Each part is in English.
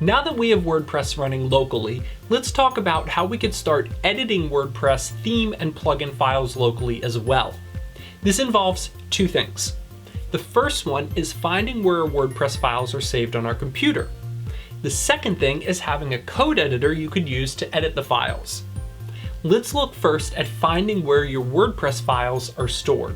Now that we have WordPress running locally, let's talk about how we could start editing WordPress theme and plugin files locally as well. This involves two things. The first one is finding where our WordPress files are saved on our computer. The second thing is having a code editor you could use to edit the files. Let's look first at finding where your WordPress files are stored.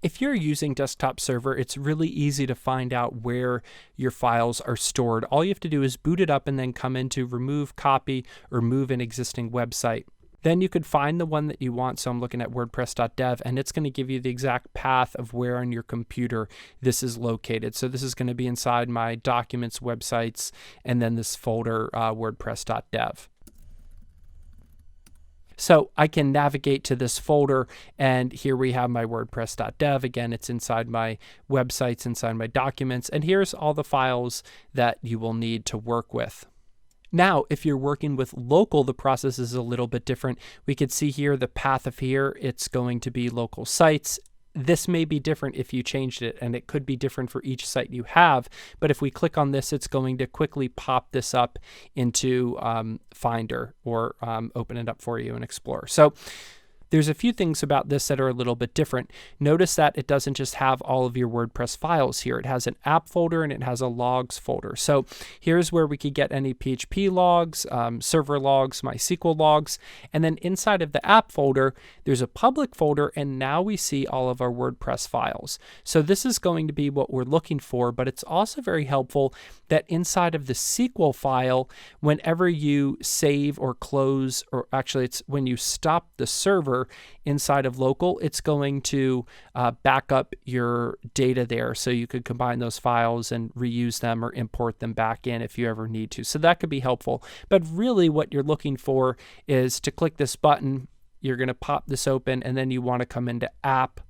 If you're using Desktop Server, it's really easy to find out where your files are stored. All you have to do is boot it up and then come into Remove, Copy, or Move an existing website. Then you could find the one that you want. So I'm looking at WordPress.dev, and it's going to give you the exact path of where on your computer this is located. So this is going to be inside my Documents, Websites, and then this folder, WordPress.dev. So I can navigate to this folder, and here we have my WordPress.dev. Again, it's inside my websites, inside my documents, and here's all the files that you will need to work with. Now, if you're working with local, the process is a little bit different. We could see here the path of here, it's going to be local sites. This may be different if you changed it, and it could be different for each site you have. But if we click on this, it's going to quickly pop this up into Finder or open it up for you in Explorer. So there's a few things about this that are a little bit different. Notice that it doesn't just have all of your WordPress files here. It has an app folder and it has a logs folder. So here's where we could get any PHP logs, server logs, MySQL logs, and then inside of the app folder, there's a public folder, and now we see all of our WordPress files. So this is going to be what we're looking for, but it's also very helpful that inside of the SQL file, whenever you save or close, or actually it's when you stop the server inside of local, it's going to back up your data there, so you could combine those files and reuse them or import them back in if you ever need to. So that could be helpful. But really what you're looking for is to click this button, you're going to pop this open, and then you want to come into App,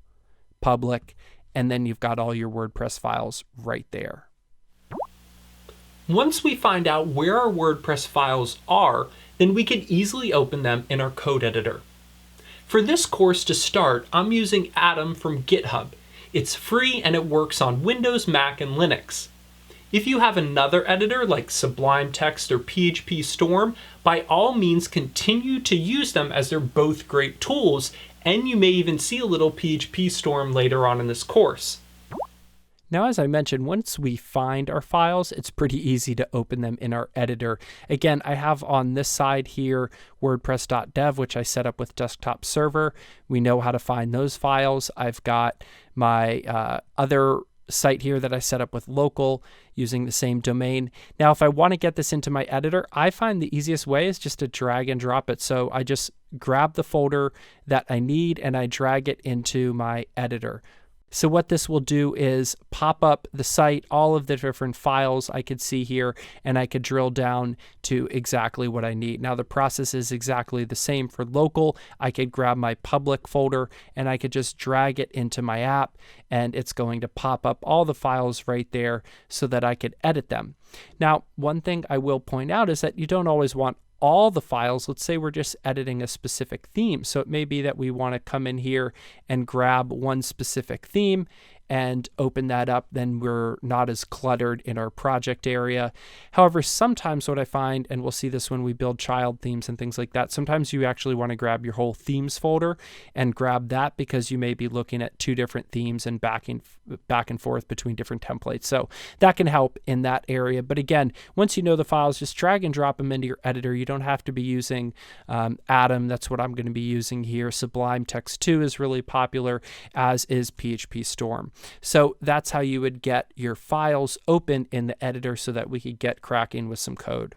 Public, and then you've got all your WordPress files right there. Once we find out where our WordPress files are, then we can easily open them in our code editor. For this course to start, I'm using Atom from GitHub. It's free and it works on Windows, Mac, and Linux. If you have another editor like Sublime Text or PHP Storm, by all means continue to use them, as they're both great tools, and you may even see a little PHP Storm later on in this course. Now, as I mentioned, once we find our files, it's pretty easy to open them in our editor. Again, I have on this side here WordPress.dev, which I set up with Desktop Server. We know how to find those files. I've got my other site here that I set up with local using the same domain. Now, if I want to get this into my editor, I find the easiest way is just to drag and drop it. So I just grab the folder that I need and I drag it into my editor. So what this will do is pop up the site, all of the different files I could see here, and I could drill down to exactly what I need. Now the process is exactly the same for local. I could grab my public folder and I could just drag it into my app, and it's going to pop up all the files right there so that I could edit them. Now, one thing I will point out is that you don't always want all the files. Let's say we're just editing a specific theme. So it may be that we want to come in here and grab one specific theme and open that up. Then we're not as cluttered in our project area. However, sometimes what I find, and we'll see this when we build child themes and things like that, sometimes you actually want to grab your whole themes folder and grab that, because you may be looking at two different themes and back and forth between different templates. So that can help in that area. But again, once you know the files, just drag and drop them into your editor. You don't have to be using Atom. That's what I'm going to be using here. Sublime Text 2 is really popular, as is PHP Storm. So that's how you would get your files open in the editor so that we could get cracking with some code.